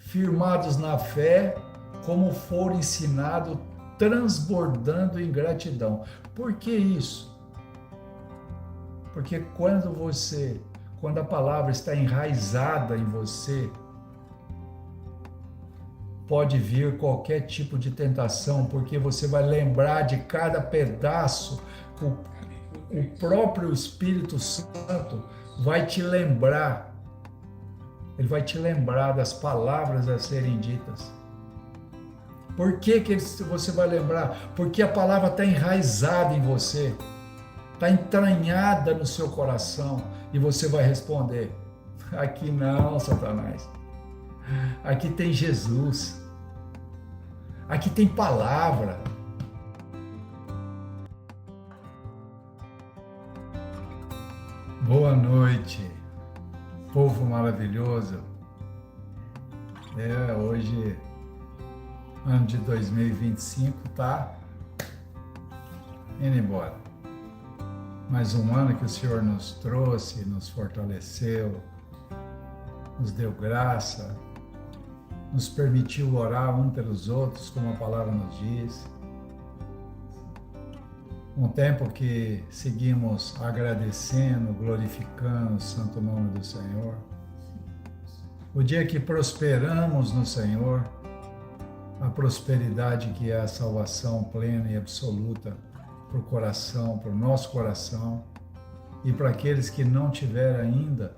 firmados na fé, como foram ensinados, transbordando em gratidão. Por que isso? Porque quando a palavra está enraizada em você, pode vir qualquer tipo de tentação, porque você vai lembrar de cada pedaço. O próprio Espírito Santo vai te lembrar. Ele vai te lembrar das palavras a serem ditas. Por que você vai lembrar? Porque a palavra está enraizada em você, está entranhada no seu coração, e você vai responder: aqui não, Satanás. Aqui tem Jesus. Aqui tem palavra. Boa noite, povo maravilhoso. Hoje, ano de 2025, tá indo embora. Mais um ano que o Senhor nos trouxe, nos fortaleceu, nos deu graça, nos permitiu orar um pelos outros, como a palavra nos diz. Um tempo que seguimos agradecendo, glorificando o santo nome do Senhor. O dia que prosperamos no Senhor, a prosperidade que é a salvação plena e absoluta para o coração, para o nosso coração, e para aqueles que não tiveram ainda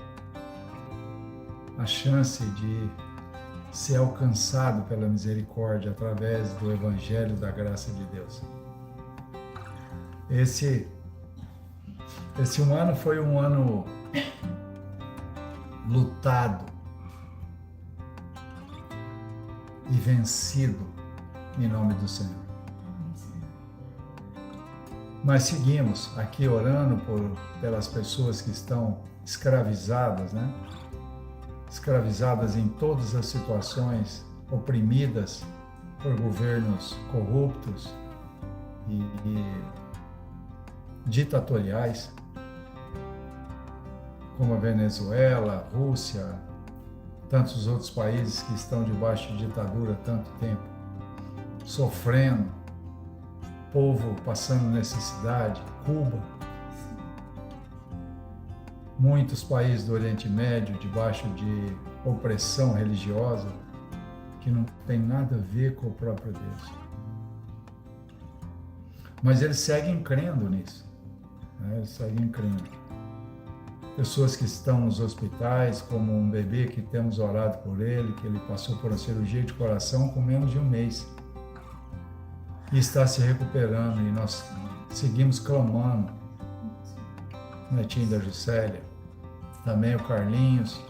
a chance de ser alcançado pela misericórdia através do Evangelho da graça de Deus. Esse um ano foi um ano lutado e vencido em nome do Senhor. Mas seguimos aqui orando pelas pessoas que estão escravizadas, né? Escravizadas em todas as situações, oprimidas por governos corruptos e ditatoriais, como a Venezuela, a Rússia, tantos outros países que estão debaixo de ditadura há tanto tempo, sofrendo, povo passando necessidade, Cuba, muitos países do Oriente Médio debaixo de opressão religiosa que não tem nada a ver com o próprio Deus. Mas eles seguem crendo nisso, né? Eles seguem crendo. Pessoas que estão nos hospitais, como um bebê que temos orado por ele, que ele passou por uma cirurgia de coração com menos de um mês e está se recuperando, e nós seguimos clamando. Netinho da Juscelia, também o Carlinhos,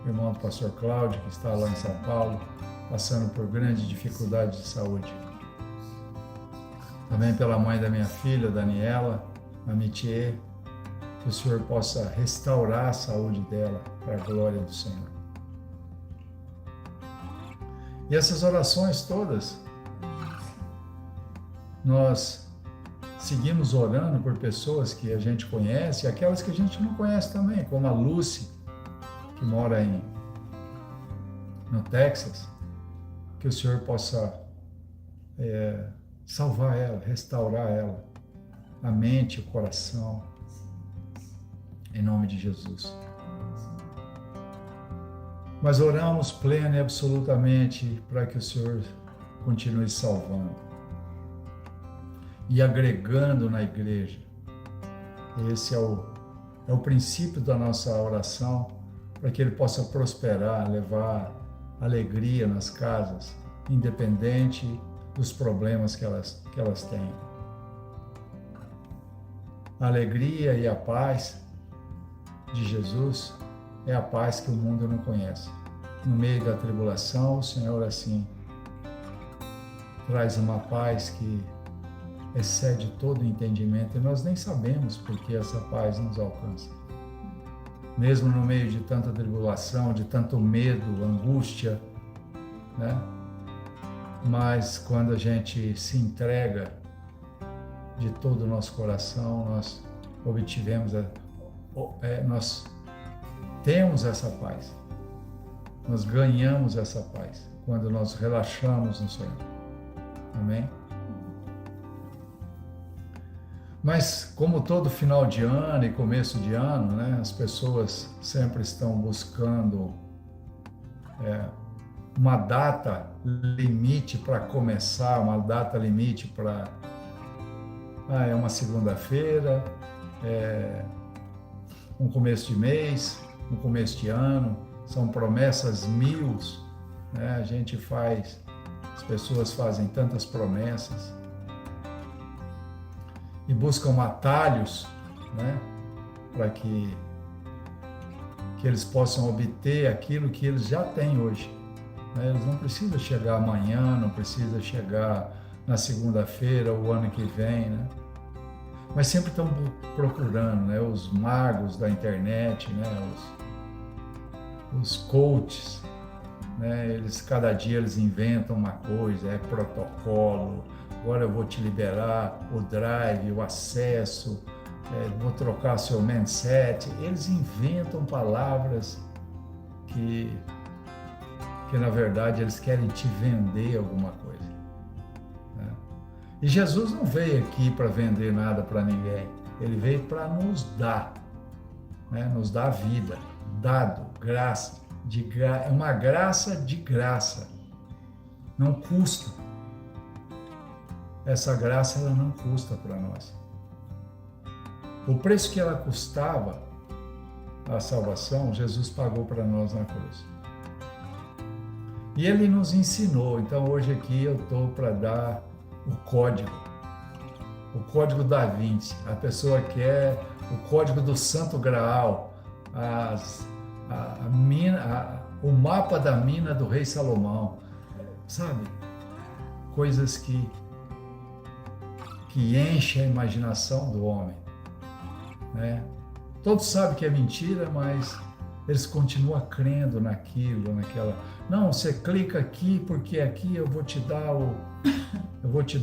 irmão do pastor Cláudio, que está lá em São Paulo, passando por grande dificuldade de saúde. Também pela mãe da minha filha, Daniela, a Mitier, que o Senhor possa restaurar a saúde dela para a glória do Senhor. E essas orações todas, nós seguimos orando por pessoas que a gente conhece, e aquelas que a gente não conhece também, como a Lucy, que mora no Texas, que o Senhor possa salvar ela, restaurar ela, a mente, o coração, em nome de Jesus. Mas oramos plena e absolutamente para que o Senhor continue salvando e agregando na igreja. Esse é o princípio da nossa oração, para que Ele possa prosperar, levar alegria nas casas, independente dos problemas que elas têm. A alegria e a paz de Jesus é a paz que o mundo não conhece. No meio da tribulação, o Senhor assim traz uma paz que excede todo o entendimento, e nós nem sabemos por que essa paz nos alcança. Mesmo no meio de tanta tribulação, de tanto medo, angústia, né? Mas quando a gente se entrega de todo o nosso coração, nós nós temos essa paz. Nós ganhamos essa paz quando nós relaxamos no Senhor. Amém? Mas como todo final de ano e começo de ano, né, as pessoas sempre estão buscando uma data limite para começar, uma data limite para... é uma segunda-feira, é um começo de mês, um começo de ano, são promessas mil, né? As pessoas fazem tantas promessas e buscam atalhos, né, para que eles possam obter aquilo que eles já têm hoje. Né? Eles não precisam chegar amanhã, não precisam chegar na segunda-feira, o ano que vem, né? Mas sempre estão procurando, né? Os magos da internet, né? Os coaches, né? Cada dia eles inventam uma coisa, é protocolo, agora eu vou te liberar o drive, o acesso, vou trocar seu mindset. Eles inventam palavras que na verdade eles querem te vender alguma coisa. Né? E Jesus não veio aqui para vender nada para ninguém, ele veio para nos dar, né? Nos dar vida, dado, graça, é uma graça de graça, não custa. Essa graça ela não custa para nós. O preço que ela custava, a salvação, Jesus pagou para nós na cruz. E ele nos ensinou. Então hoje aqui eu estou para dar o código da Vinci. A pessoa quer o código do Santo Graal, o mapa da mina do rei Salomão, sabe? Coisas que enchem a imaginação do homem, né? Todos sabem que é mentira, mas eles continuam crendo naquilo, naquela... Não, você clica aqui porque aqui eu vou te dar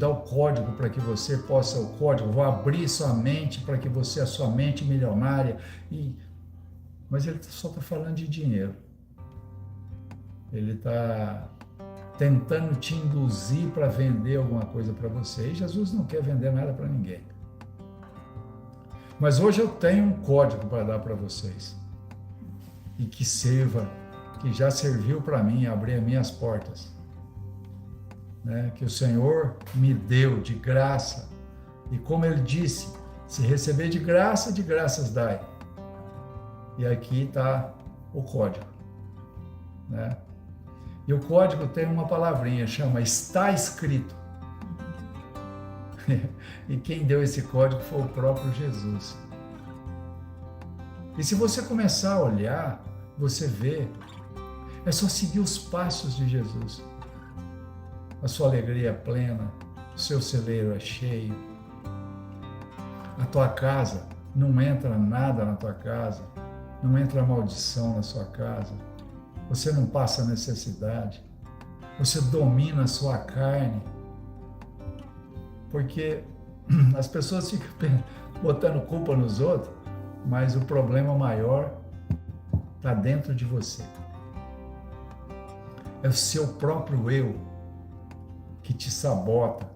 o código para que você possa, vou abrir sua mente para que você, a sua mente milionária. Mas ele só está falando de dinheiro. Ele está tentando te induzir para vender alguma coisa para você. E Jesus não quer vender nada para ninguém. Mas hoje eu tenho um código para dar para vocês. E que sirva, que já serviu para mim abrir as minhas portas. Né? Que o Senhor me deu de graça. E como Ele disse, se receber de graças dai. E aqui está o código. Né? E o código tem uma palavrinha, chama está escrito. E quem deu esse código foi o próprio Jesus. E se você começar a olhar, você vê, é só seguir os passos de Jesus. A sua alegria é plena, o seu celeiro é cheio. A tua casa, não entra nada na tua casa, não entra maldição na sua casa. Você não passa necessidade, você domina a sua carne, porque as pessoas ficam botando culpa nos outros, mas o problema maior está dentro de você. É o seu próprio eu que te sabota.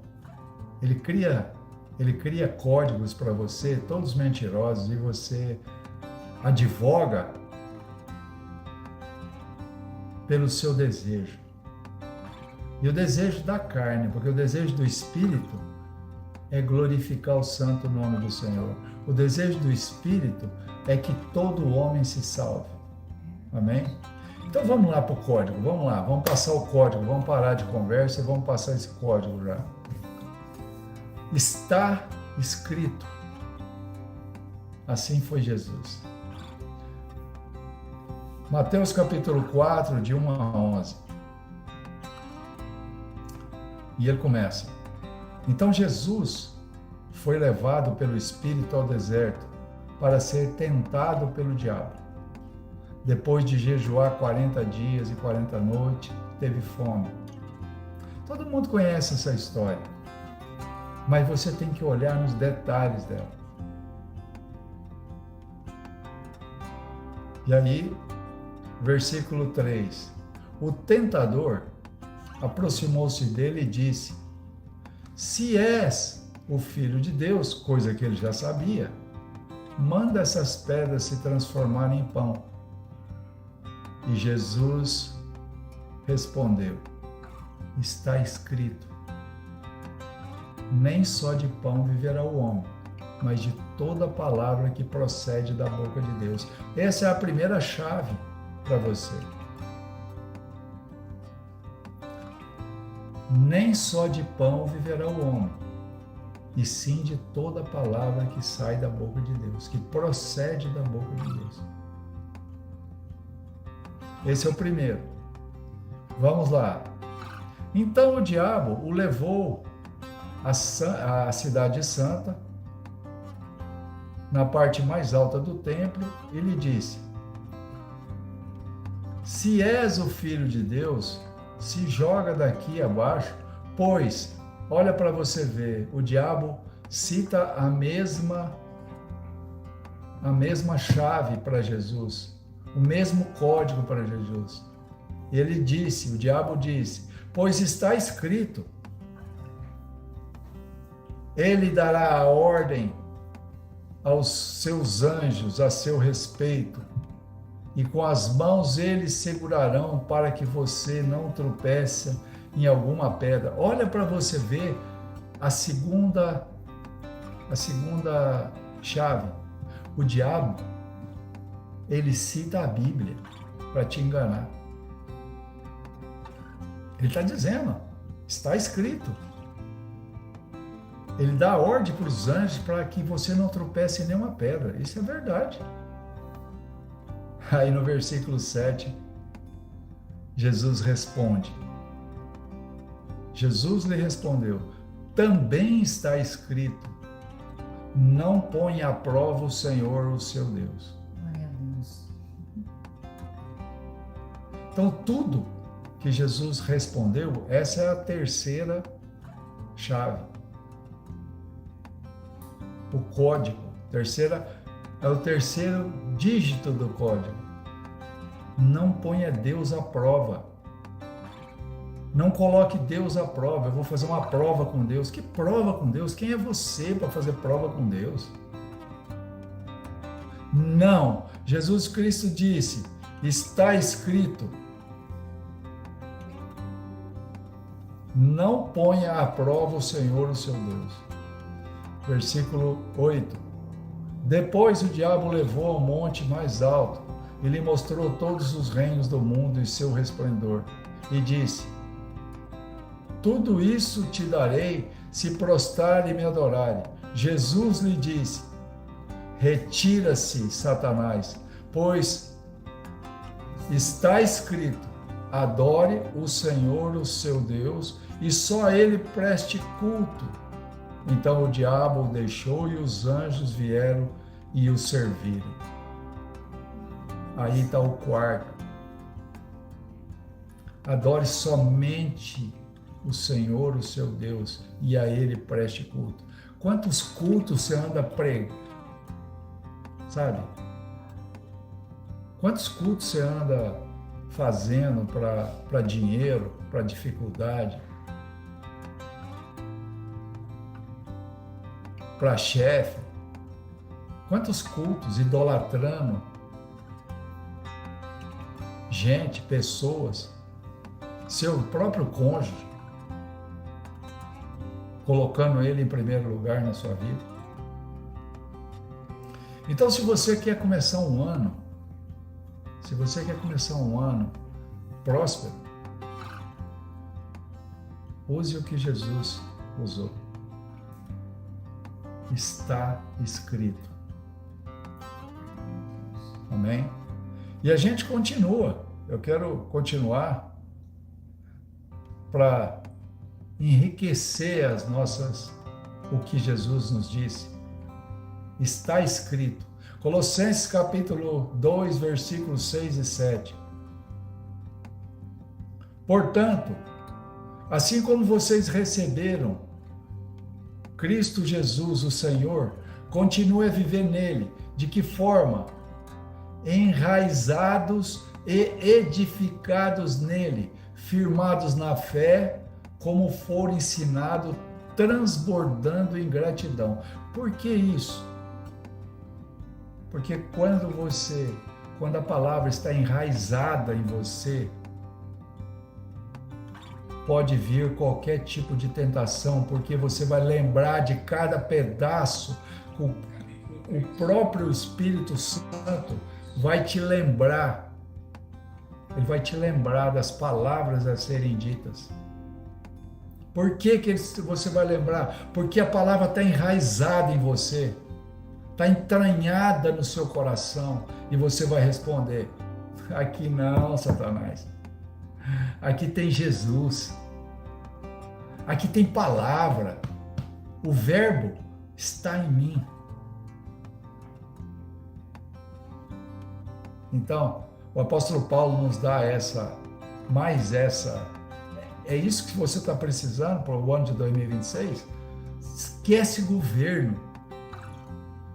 Ele cria códigos para você, todos mentirosos, e você advoga pelo seu desejo. E o desejo da carne, porque o desejo do Espírito é glorificar o santo nome do Senhor. O desejo do Espírito é que todo homem se salve. Amém? Então vamos lá para o código, vamos lá, vamos passar o código, vamos parar de conversa e vamos passar esse código já. Está escrito. Assim foi Jesus. Mateus capítulo 4, de 1 a 11. E ele começa. Então Jesus foi levado pelo Espírito ao deserto para ser tentado pelo diabo. Depois de jejuar 40 dias e 40 noites, teve fome. Todo mundo conhece essa história, mas você tem que olhar nos detalhes dela. E aí, versículo 3. O tentador aproximou-se dele e disse: Se és o Filho de Deus, coisa que ele já sabia, manda essas pedras se transformarem em pão. E Jesus respondeu: Está escrito: Nem só de pão viverá o homem, mas de toda palavra que procede da boca de Deus. Essa é a primeira chave para você. Nem só de pão viverá o homem, e sim de toda palavra que sai da boca de Deus, que procede da boca de Deus. Esse é o primeiro. Vamos lá. Então o diabo o levou à cidade santa, na parte mais alta do templo, e lhe disse: Se és o Filho de Deus, se joga daqui abaixo, pois, olha para você ver, o diabo cita a mesma chave para Jesus, o mesmo código para Jesus. Ele disse, o diabo disse: Pois está escrito, ele dará a ordem aos seus anjos a seu respeito, e com as mãos eles segurarão para que você não tropece em alguma pedra. Olha para você ver a segunda chave. O diabo, ele cita a Bíblia para te enganar. Ele está dizendo, está escrito. Ele dá ordem para os anjos para que você não tropece em nenhuma pedra. Isso é verdade. Aí no versículo 7, Jesus responde. Jesus lhe respondeu: Também está escrito: Não ponha à prova o Senhor, o seu Deus. Glória a Deus. Então, tudo que Jesus respondeu, essa é a terceira chave. O código. É o terceiro dígito do código. Não ponha Deus à prova. Não coloque Deus à prova. Eu vou fazer uma prova com Deus. Que prova com Deus? Quem é você para fazer prova com Deus? Não. Jesus Cristo disse: Está escrito. Não ponha à prova o Senhor, o seu Deus. Versículo 8. Depois o diabo levou ao monte mais alto e lhe mostrou todos os reinos do mundo e seu resplendor, e disse: Tudo isso te darei se prostrar e me adorarem. Jesus lhe disse: Retira-se, Satanás, pois está escrito: Adore o Senhor, o seu Deus, e só a ele preste culto. Então o diabo o deixou e os anjos vieram e o serviram. Aí está o quarto. Adore somente o Senhor, o seu Deus, e a ele preste culto. Quantos cultos você anda pregando? Sabe? Quantos cultos você anda fazendo para dinheiro, para dificuldade, para chefe? Quantos cultos idolatrando gente, pessoas, seu próprio cônjuge, colocando ele em primeiro lugar na sua vida? Então, se você quer começar um ano, próspero, use o que Jesus usou. Está escrito. Amém? E a gente continua. Eu quero continuar para enriquecer o que Jesus nos disse. Está escrito. Colossenses capítulo 2, versículos 6 e 7. Portanto, assim como vocês receberam Cristo Jesus, o Senhor, continue a viver nele. De que forma? Enraizados e edificados nele, firmados na fé, como for ensinado, transbordando em gratidão. Por que isso? Porque quando a palavra está enraizada em você, pode vir qualquer tipo de tentação, porque você vai lembrar de cada pedaço. O próprio Espírito Santo vai te lembrar. Ele vai te lembrar das palavras a serem ditas. Por que você vai lembrar? Porque a palavra está enraizada em você, está entranhada no seu coração, e você vai responder: aqui não, Satanás. Aqui tem Jesus. Aqui tem palavra. O verbo está em mim. Então, o apóstolo Paulo nos dá essa. É isso que você está precisando para o ano de 2026? Esquece governo.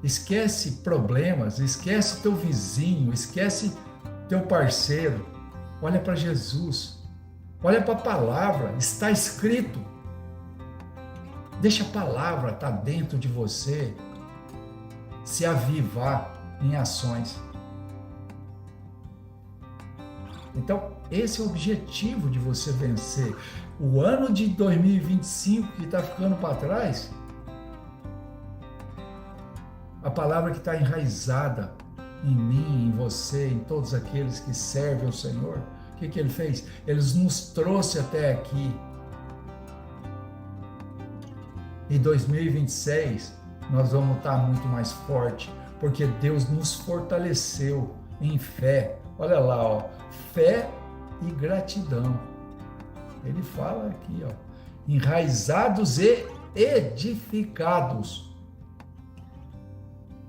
Esquece problemas. Esquece teu vizinho. Esquece teu parceiro. Olha para Jesus. Olha para a palavra. Está escrito. Deixa a palavra estar dentro de você se avivar em ações. Então, esse é o objetivo de você vencer. O ano de 2025 que está ficando para trás, a palavra que está enraizada em mim, em você, em todos aqueles que servem ao Senhor, o que Ele fez? Ele nos trouxe até aqui. Em 2026, nós vamos estar muito mais forte, porque Deus nos fortaleceu em fé. Olha lá, ó, fé e gratidão. Ele fala aqui, ó, enraizados e edificados.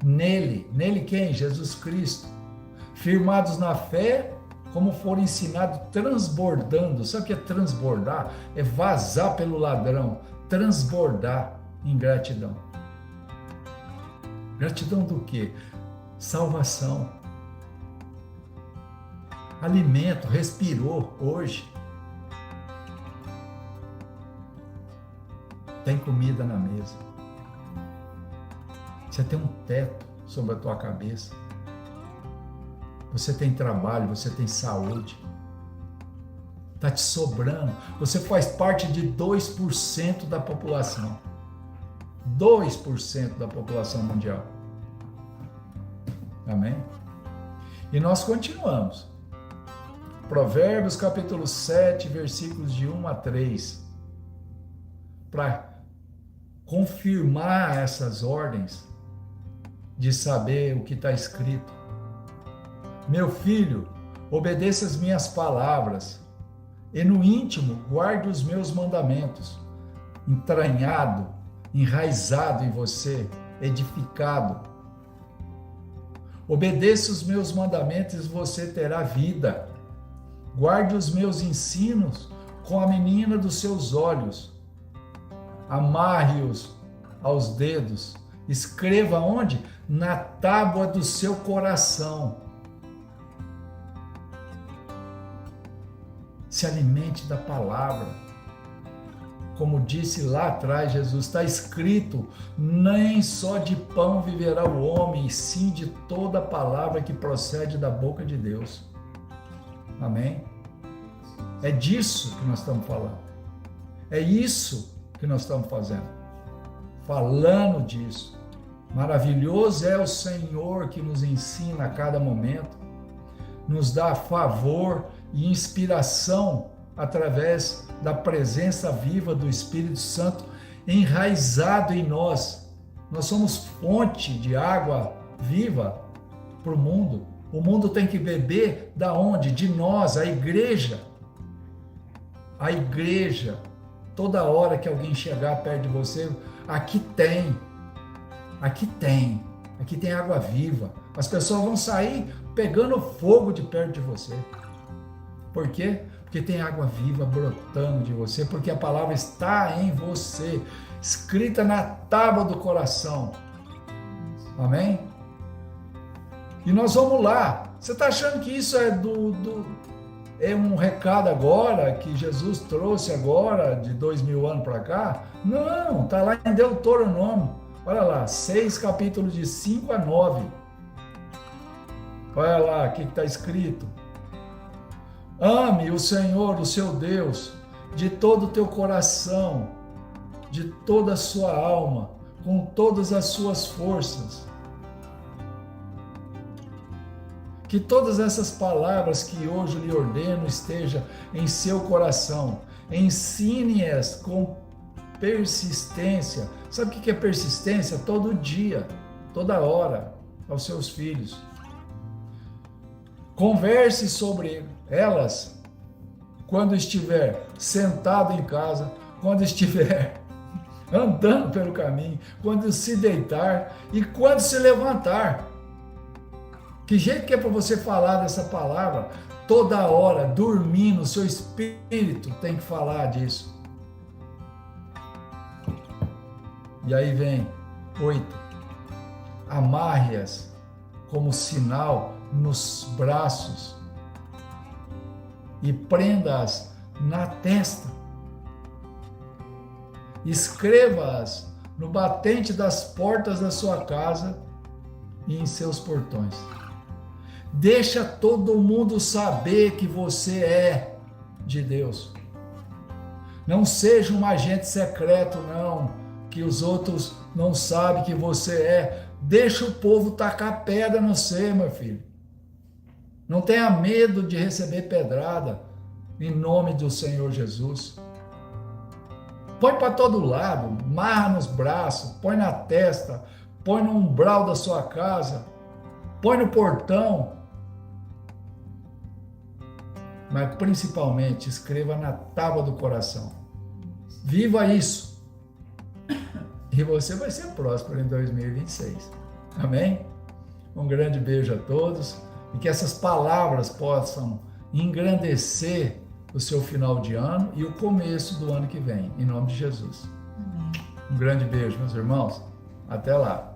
Nele quem? Jesus Cristo. Firmados na fé, como foram ensinados, transbordando. Sabe o que é transbordar? É vazar pelo ladrão, transbordar em gratidão. Gratidão do quê? Salvação. Alimento, respirou hoje. Tem comida na mesa. Você tem um teto sobre a tua cabeça. Você tem trabalho, você tem saúde. Está te sobrando. Você faz parte de 2% da população. 2% da população mundial. Amém? E nós continuamos. Provérbios capítulo 7, versículos de 1 a 3. Para confirmar essas ordens de saber o que está escrito. Meu filho, obedeça as minhas palavras, e no íntimo guarde os meus mandamentos, entranhado, enraizado em você, edificado. Obedeça os meus mandamentos e você terá vida. Guarde os meus ensinos com a menina dos seus olhos. Amarre-os aos dedos. Escreva onde? Na tábua do seu coração. Se alimente da palavra. Como disse lá atrás Jesus, está escrito: nem só de pão viverá o homem, e sim de toda palavra que procede da boca de Deus. Amém? É disso que nós estamos falando. É isso que nós estamos fazendo. Falando disso. Maravilhoso é o Senhor que nos ensina a cada momento, nos dá favor e inspiração através da presença viva do Espírito Santo enraizado em nós. Nós somos fonte de água viva para o mundo. O mundo tem que beber da onde? De nós, a igreja. A igreja. Toda hora que alguém chegar perto de você, aqui tem água viva. As pessoas vão sair pegando fogo de perto de você. Por quê? Porque tem água viva brotando de você, porque a palavra está em você, escrita na tábua do coração. Amém? E nós vamos lá Você está achando que isso é é um recado agora, que Jesus trouxe agora, de 2000 anos para cá? Não, está lá em Deuteronômio. Olha lá, 6 capítulos de 5 a 9. Olha lá, o que está escrito. Ame o Senhor, o seu Deus, de todo o teu coração, de toda a sua alma, com todas as suas forças. Que todas essas palavras que hoje lhe ordeno estejam em seu coração. Ensine-as com persistência. Sabe o que é persistência? Todo dia, toda hora, aos seus filhos. Converse sobre elas quando estiver sentado em casa, quando estiver andando pelo caminho, quando se deitar e quando se levantar. Que jeito que é para você falar dessa palavra? Toda hora, dormindo, o seu espírito tem que falar disso. E aí vem 8. Amarre-as como sinal nos braços e prenda-as na testa. Escreva-as no batente das portas da sua casa e em seus portões. Deixa todo mundo saber que você é de Deus. Não seja um agente secreto, não, que os outros não sabem que você é. Deixa o povo tacar pedra no você, meu filho. Não tenha medo de receber pedrada, em nome do Senhor Jesus. Põe para todo lado, marra nos braços, põe na testa, põe no umbral da sua casa, põe no portão. Mas principalmente escreva na tábua do coração. Viva isso. E você vai ser próspero em 2026. Amém? Um grande beijo a todos e que essas palavras possam engrandecer o seu final de ano e o começo do ano que vem, em nome de Jesus. Um grande beijo, meus irmãos. Até lá.